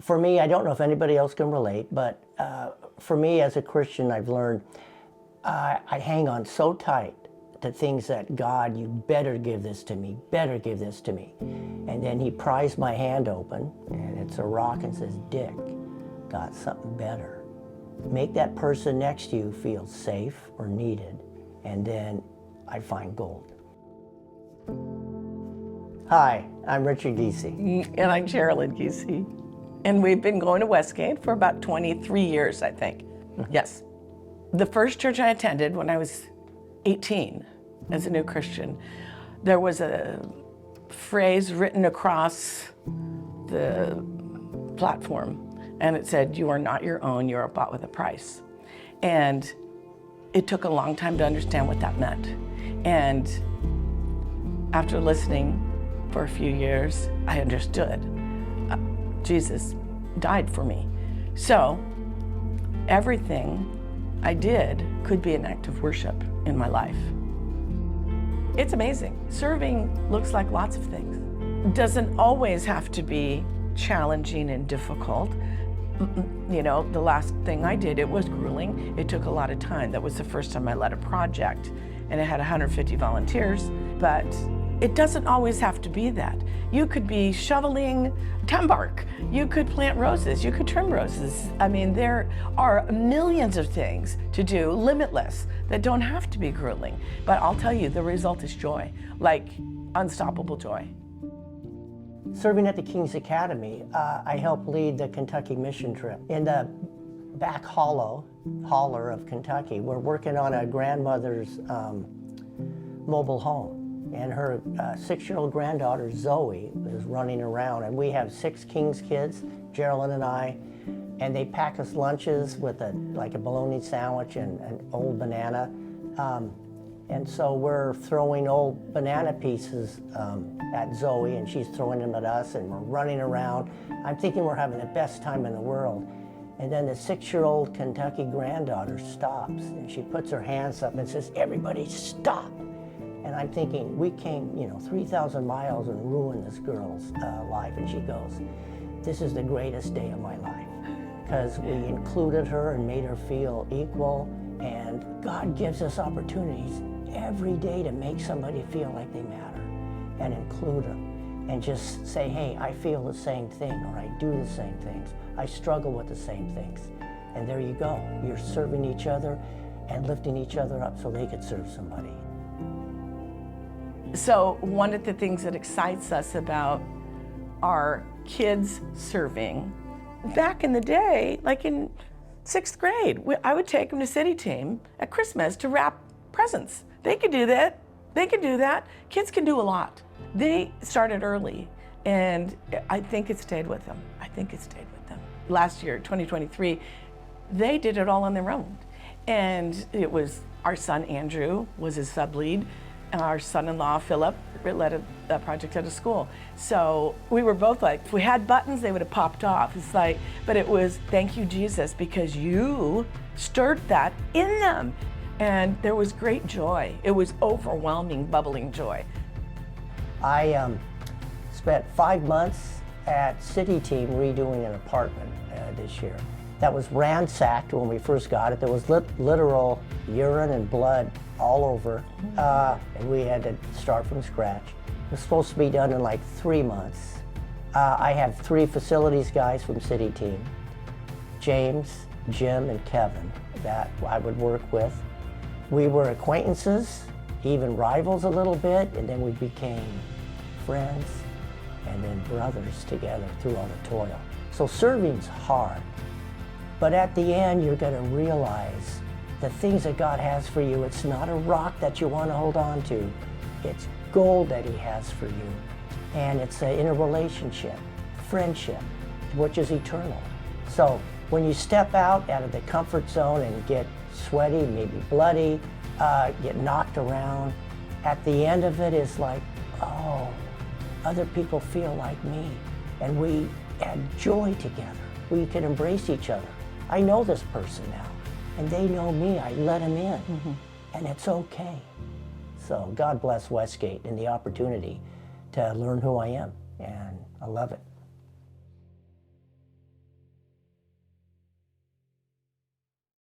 For me, I don't know if anybody else can relate, but for me as a Christian, I've learned I hang on so tight to things that God, you better give this to me, better give this to me. And then he pries my hand open and it's a rock and says, Dick, got something better. Make that person next to you feel safe or needed, and then I find gold. Hi, I'm Richard Giese. And I'm Sherilyn Giese. And we've been going to Westgate for about 23 years, I think. Yes. The first church I attended when I was 18 as a new Christian, there was a phrase written across the platform, and it said, "You are not your own, you are bought with a price." And it took a long time to understand what that meant. And after listening for a few years, I understood. Jesus died for me. So everything I did could be an act of worship in my life. It's amazing. Serving looks like lots of things. It doesn't always have to be challenging and difficult. You know, the last thing I did, it was grueling. It took a lot of time. That was the first time I led a project, and it had 150 volunteers, but it doesn't always have to be that. You could be shoveling timbark. You could plant roses. You could trim roses. I mean, there are millions of things to do, limitless, that don't have to be grueling. But I'll tell you, the result is joy, like unstoppable joy. Serving at the King's Academy, I helped lead the Kentucky mission trip. In the back holler of Kentucky, we're working on a grandmother's mobile home. And her 6-year-old granddaughter, Zoe, is running around. And we have 6 King's kids, Geraldine and I, and they pack us lunches with like a bologna sandwich and an old banana. And so we're throwing old banana pieces at Zoe, and she's throwing them at us, and we're running around. I'm thinking we're having the best time in the world. And then the 6-year-old Kentucky granddaughter stops, and she puts her hands up and says, "Everybody stop." And I'm thinking, we came, 3,000 miles and ruined this girl's life. And she goes, "This is the greatest day of my life," because we included her and made her feel equal. And God gives us opportunities every day to make somebody feel like they matter and include them. And just say, "Hey, I feel the same thing," or "I do the same things. I struggle with the same things." And there you go. You're serving each other and lifting each other up so they could serve somebody. So one of the things that excites us about our kids serving, back in the day, like in 6th grade, I would take them to City Team at Christmas to wrap presents. They could do that. They could do that. Kids can do a lot. They started early, and I think it stayed with them. I think it stayed with them. Last year, 2023, they did it all on their own. And it was our son, Andrew, was his sub-lead. Our son-in-law, Philip, led a project at a school. So we were both like, if we had buttons, they would have popped off. It's like, but it was, thank you, Jesus, because you stirred that in them. And there was great joy. It was overwhelming, bubbling joy. I spent 5 months at City Team redoing an apartment this year. That was ransacked when we first got it. There was literal urine and blood all over, and we had to start from scratch. It was supposed to be done in like 3 months. I had 3 facilities guys from City Team, James, Jim, and Kevin, that I would work with. We were acquaintances, even rivals a little bit, and then we became friends and then brothers together through all the toil. So serving's hard, but at the end you're going to realize the things that God has for you. It's not a rock that you want to hold on to. It's gold that he has for you. And it's in a relationship, friendship, which is eternal. So when you step out of the comfort zone and get sweaty, maybe bloody, get knocked around, at the end of it is like, oh, other people feel like me. And we had joy together. We can embrace each other. I know this person now, and they know me. I let them in, and it's okay. So God bless Westgate and the opportunity to learn who I am, and I love it.